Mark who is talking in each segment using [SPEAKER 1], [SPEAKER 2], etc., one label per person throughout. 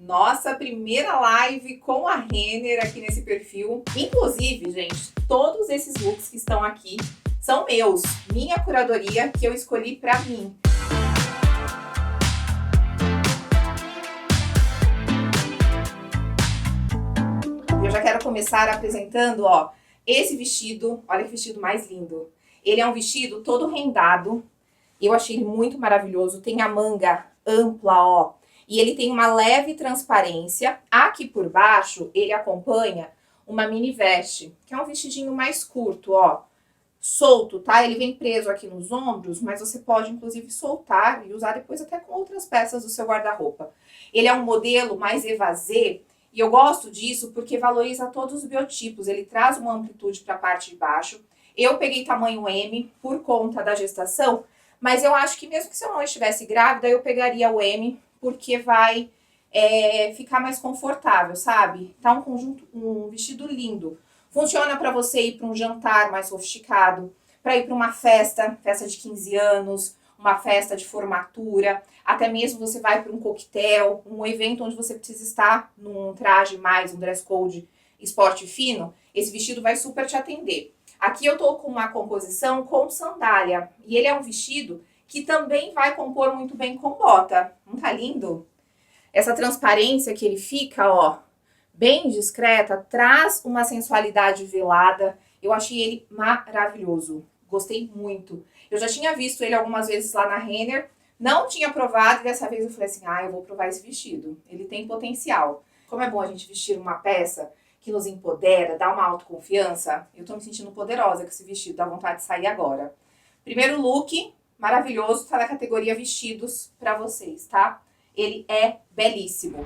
[SPEAKER 1] Nossa primeira live com a Renner aqui nesse perfil. Inclusive, gente, todos esses looks que estão aqui são meus, minha curadoria que eu escolhi pra mim. Eu já quero começar apresentando, ó, esse vestido. Olha que vestido mais lindo. Ele é um vestido todo rendado. Eu achei ele muito maravilhoso. Tem a manga ampla, ó. E ele tem uma leve transparência. Aqui por baixo, ele acompanha uma mini veste, que é um vestidinho mais curto, ó. Solto, tá? Ele vem preso aqui nos ombros, mas você pode, inclusive, soltar e usar depois até com outras peças do seu guarda-roupa. Ele é um modelo mais evasê, e eu gosto disso porque valoriza todos os biotipos. Ele traz uma amplitude para a parte de baixo. Eu peguei tamanho M por conta da gestação, mas eu acho que mesmo que se eu não estivesse grávida, eu pegaria o M, porque vai ficar mais confortável, sabe? Tá um vestido lindo. Funciona para você ir para um jantar mais sofisticado, para ir para uma festa de 15 anos, uma festa de formatura, até mesmo você vai para um coquetel, um evento onde você precisa estar num traje mais, um dress code esporte fino, esse vestido vai super te atender. Aqui eu tô com uma composição com sandália, e ele é um vestido que também vai compor muito bem com bota. Não tá lindo? Essa transparência que ele fica, ó, bem discreta, traz uma sensualidade velada. Eu achei ele maravilhoso. Gostei muito. Eu já tinha visto ele algumas vezes lá na Renner, não tinha provado e dessa vez eu falei assim, eu vou provar esse vestido. Ele tem potencial. Como é bom a gente vestir uma peça que nos empodera, dá uma autoconfiança. Eu tô me sentindo poderosa com esse vestido, dá vontade de sair agora. Primeiro look, maravilhoso, tá na categoria vestidos pra vocês, tá? Ele é belíssimo.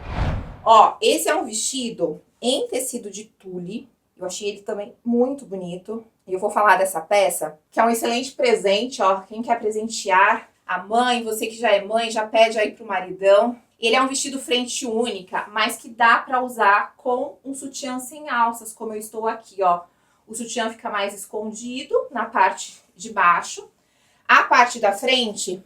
[SPEAKER 1] Ó, esse é um vestido em tecido de tule. Eu achei ele também muito bonito. E eu vou falar dessa peça, que é um excelente presente, ó. Quem quer presentear a mãe, você que já é mãe, já pede aí pro maridão. Ele é um vestido frente única, mas que dá pra usar com um sutiã sem alças, como eu estou aqui, ó. O sutiã fica mais escondido na parte de baixo. A parte da frente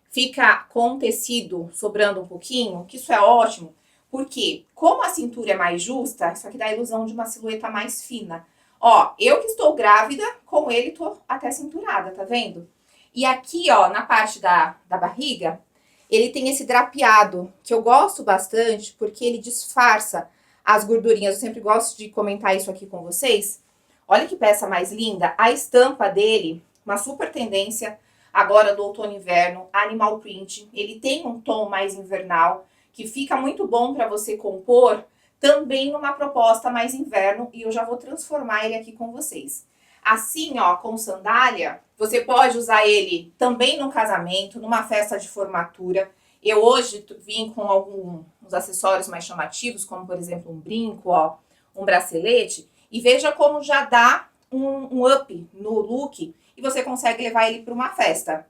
[SPEAKER 1] fica com tecido sobrando um pouquinho, que isso é ótimo, porque como a cintura é mais justa, isso aqui dá a ilusão de uma silhueta mais fina. Ó, eu que estou grávida, com ele tô até cinturada, tá vendo? E aqui, ó, na parte da barriga, ele tem esse drapeado, que eu gosto bastante, porque ele disfarça as gordurinhas. Eu sempre gosto de comentar isso aqui com vocês. Olha que peça mais linda. A estampa dele, uma super tendência agora do outono e inverno, animal print. Ele tem um tom mais invernal, que fica muito bom para você compor também numa proposta mais inverno, e eu já vou transformar ele aqui com vocês. Assim, ó, com sandália, você pode usar ele também no casamento, numa festa de formatura. Eu hoje vim com alguns acessórios mais chamativos, como por exemplo um brinco, ó, um bracelete, e veja como já dá um up no look e você consegue levar ele para uma festa.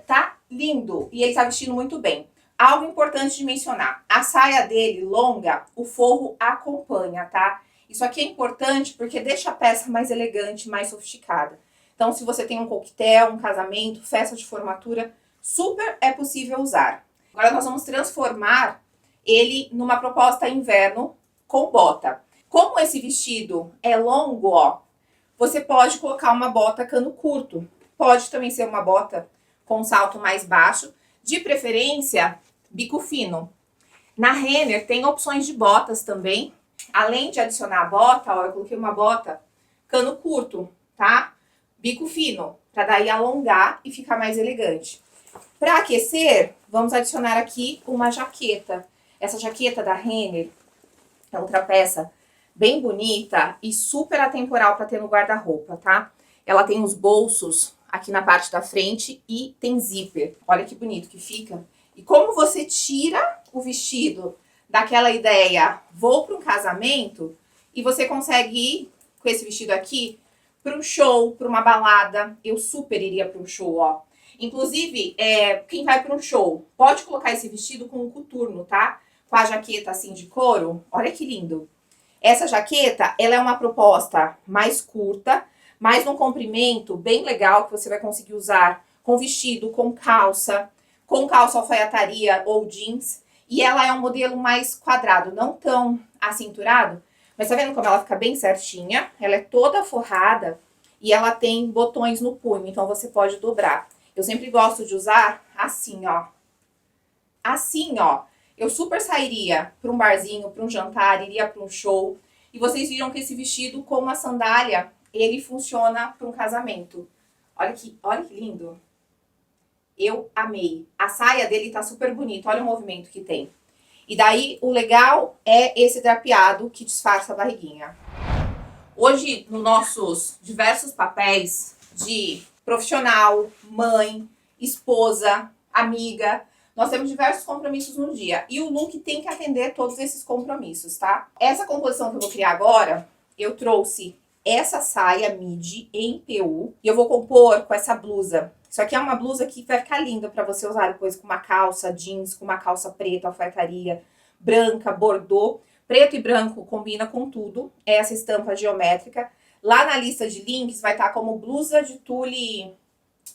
[SPEAKER 1] Tá lindo e ele tá vestindo muito bem. Algo importante de mencionar, a saia dele longa, o forro acompanha, tá? Isso aqui é importante porque deixa a peça mais elegante, mais sofisticada. Então, se você tem um coquetel, um casamento, festa de formatura, super é possível usar. Agora nós vamos transformar ele numa proposta inverno com bota. Como esse vestido é longo, ó, você pode colocar uma bota cano curto. Pode também ser uma bota com salto mais baixo, de preferência bico fino. Na Renner tem opções de botas também. Além de adicionar a bota, ó, eu coloquei uma bota cano curto, tá? Bico fino, para daí alongar e ficar mais elegante. Para aquecer, vamos adicionar aqui uma jaqueta. Essa jaqueta da Renner é outra peça bem bonita e super atemporal para ter no guarda-roupa, tá? Ela tem os bolsos aqui na parte da frente e tem zíper. Olha que bonito que fica. E como você tira o vestido daquela ideia, vou para um casamento, e você consegue ir com esse vestido aqui para um show, para uma balada. Eu super iria para um show, ó. Inclusive, quem vai para um show, pode colocar esse vestido com um coturno, tá? Com a jaqueta assim de couro. Olha que lindo. Essa jaqueta, ela é uma proposta mais curta, mas num comprimento bem legal, que você vai conseguir usar com vestido, com calça alfaiataria ou jeans. E ela é um modelo mais quadrado, não tão acinturado. Mas tá vendo como ela fica bem certinha? Ela é toda forrada e ela tem botões no punho, então você pode dobrar. Eu sempre gosto de usar assim, ó. Assim, ó. Eu super sairia para um barzinho, para um jantar, iria para um show. E vocês viram que esse vestido com uma sandália, ele funciona para um casamento. Olha que lindo. Eu amei. A saia dele tá super bonita. Olha o movimento que tem. E daí, o legal é esse drapeado que disfarça a barriguinha. Hoje, nos nossos diversos papéis de profissional, mãe, esposa, amiga, nós temos diversos compromissos no dia. E o look tem que atender todos esses compromissos, tá? Essa composição que eu vou criar agora, eu trouxe essa saia midi em PU. E eu vou compor com essa blusa. Isso aqui é uma blusa que vai ficar linda pra você usar depois com uma calça jeans, com uma calça preta, alfaiataria, branca, bordô. Preto e branco combina com tudo. É essa estampa geométrica. Lá na lista de links vai estar como blusa de tule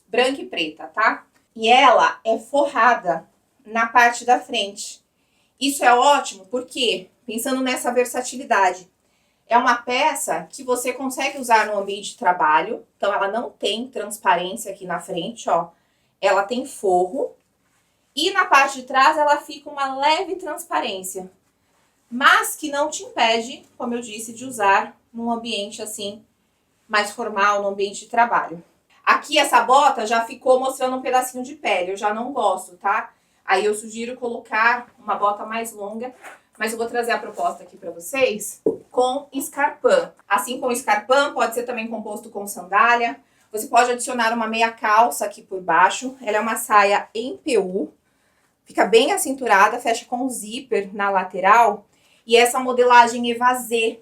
[SPEAKER 1] branca e preta, tá? E ela é forrada na parte da frente. Isso é ótimo porque, pensando nessa versatilidade, é uma peça que você consegue usar no ambiente de trabalho. Então, ela não tem transparência aqui na frente, ó. Ela tem forro. E na parte de trás, ela fica uma leve transparência. Mas que não te impede, como eu disse, de usar num ambiente assim, mais formal, no ambiente de trabalho. Aqui, essa bota já ficou mostrando um pedacinho de pele. Eu já não gosto, tá? Aí eu sugiro colocar uma bota mais longa. Mas eu vou trazer a proposta aqui pra vocês com escarpão. Assim, com escarpão, pode ser também composto com sandália. Você pode adicionar uma meia calça aqui por baixo. Ela é uma saia em PU. Fica bem acinturada, fecha com zíper na lateral. E essa modelagem evasê.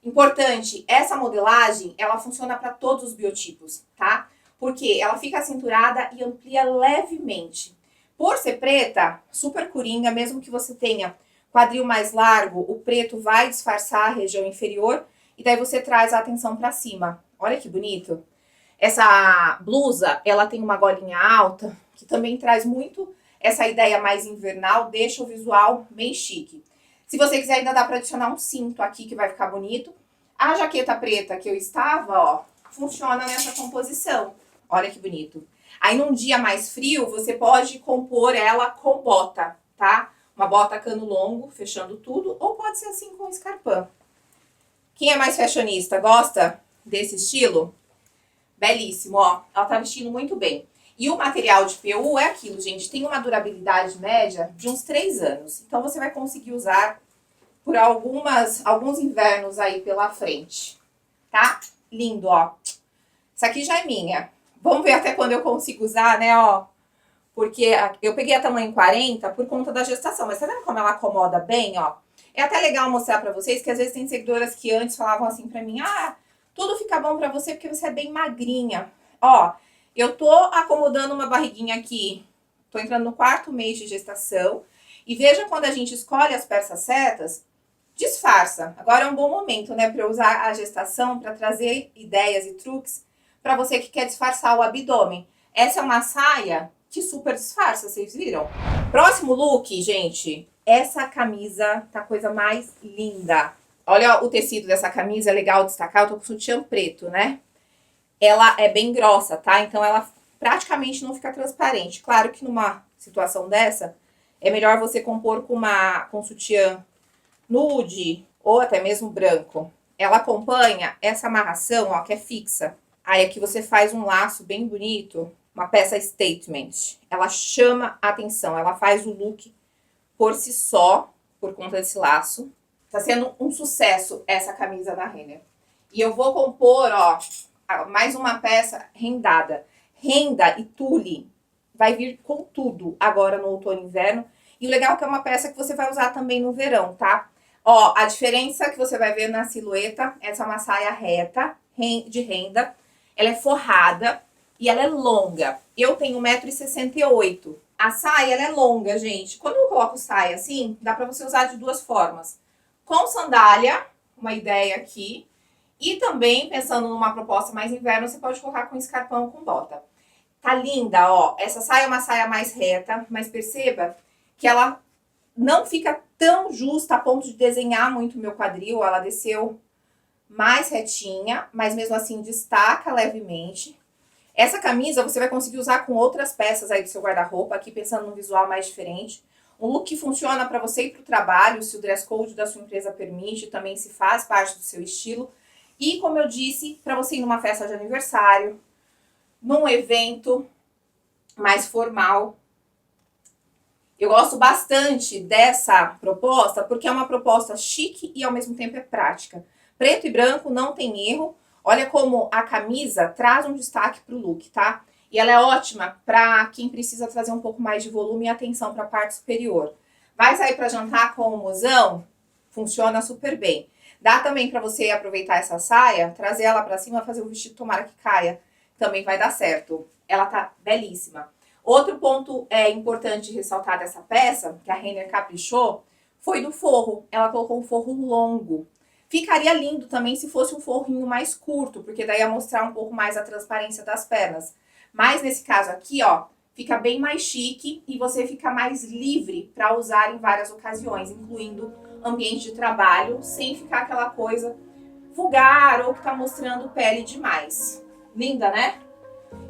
[SPEAKER 1] Importante, essa modelagem, ela funciona para todos os biotipos, tá? Porque ela fica acinturada e amplia levemente. Por ser preta, super coringa, mesmo que você tenha quadril mais largo, o preto vai disfarçar a região inferior e daí você traz a atenção para cima. Olha que bonito. Essa blusa, ela tem uma golinha alta, que também traz muito essa ideia mais invernal, deixa o visual bem chique. Se você quiser, ainda dá para adicionar um cinto aqui que vai ficar bonito. A jaqueta preta que eu estava, ó, funciona nessa composição. Olha que bonito. Aí num dia mais frio, você pode compor ela com bota, tá? Uma bota cano longo, fechando tudo, ou pode ser assim com escarpão. Quem é mais fashionista, gosta desse estilo? Belíssimo, ó. Ela tá vestindo muito bem. E o material de PU é aquilo, gente, tem uma durabilidade média de uns 3 anos. Então, você vai conseguir usar por alguns invernos aí pela frente, tá? Lindo, ó. Essa aqui já é minha. Vamos ver até quando eu consigo usar, né, ó. Porque eu peguei a tamanho 40 por conta da gestação. Mas tá vendo como ela acomoda bem, ó? É até legal mostrar pra vocês que às vezes tem seguidoras que antes falavam assim pra mim, ah, tudo fica bom pra você porque você é bem magrinha. Ó, eu tô acomodando uma barriguinha aqui, tô entrando no 4º mês de gestação. E veja quando a gente escolhe as peças certas, disfarça. Agora é um bom momento, né, pra eu usar a gestação pra trazer ideias e truques pra você que quer disfarçar o abdômen. Essa é uma saia que super disfarça, vocês viram? Próximo look, gente, essa camisa tá a coisa mais linda. Olha o tecido dessa camisa, é legal destacar, eu tô com sutiã preto, né? Ela é bem grossa, tá? Então ela praticamente não fica transparente. Claro que numa situação dessa, é melhor você compor com sutiã nude ou até mesmo branco. Ela acompanha essa amarração, ó, que é fixa. Aí aqui você faz um laço bem bonito, uma peça statement. Ela chama a atenção, ela faz o look por si só, por conta desse laço. Tá sendo um sucesso essa camisa da Renner. E eu vou compor, ó, mais uma peça rendada. Renda e tule vai vir com tudo agora no outono e inverno. E o legal é que é uma peça que você vai usar também no verão, tá? Ó, a diferença que você vai ver na silhueta, essa é uma saia reta, de renda. Ela é forrada e ela é longa. Eu tenho 1,68 m. A saia, ela é longa, gente. Quando eu coloco saia assim, dá pra você usar de duas formas. Com sandália, uma ideia aqui. E também, pensando numa proposta mais inverno, você pode colocar com escarpão ou com bota. Tá linda, ó. Essa saia é uma saia mais reta, mas perceba que ela não fica tão justa a ponto de desenhar muito o meu quadril. Ela desceu mais retinha, mas mesmo assim destaca levemente. Essa camisa você vai conseguir usar com outras peças aí do seu guarda-roupa, aqui pensando num visual mais diferente. Um look que funciona para você ir para o trabalho, se o dress code da sua empresa permite, também se faz parte do seu estilo. E como eu disse, para você ir numa festa de aniversário, num evento mais formal. Eu gosto bastante dessa proposta porque é uma proposta chique e ao mesmo tempo é prática. Preto e branco, não tem erro. Olha como a camisa traz um destaque para o look, tá? E ela é ótima para quem precisa trazer um pouco mais de volume e atenção para a parte superior. Vai sair para jantar com o mozão? Funciona super bem. Dá também para você aproveitar essa saia, trazer ela para cima, fazer o vestido tomara que caia. Também vai dar certo. Ela tá belíssima. Outro ponto importante de ressaltar dessa peça, que a Renner caprichou, foi do forro. Ela colocou um forro longo. Ficaria lindo também se fosse um forrinho mais curto, porque daí ia mostrar um pouco mais a transparência das pernas. Mas nesse caso aqui, ó, fica bem mais chique e você fica mais livre para usar em várias ocasiões, incluindo ambiente de trabalho, sem ficar aquela coisa vulgar ou que tá mostrando pele demais. Linda, né?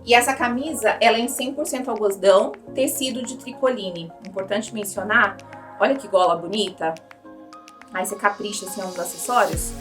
[SPEAKER 1] E essa camisa, ela é em 100% algodão, tecido de tricoline. Importante mencionar, olha que gola bonita. Aí você capricha assim nos acessórios.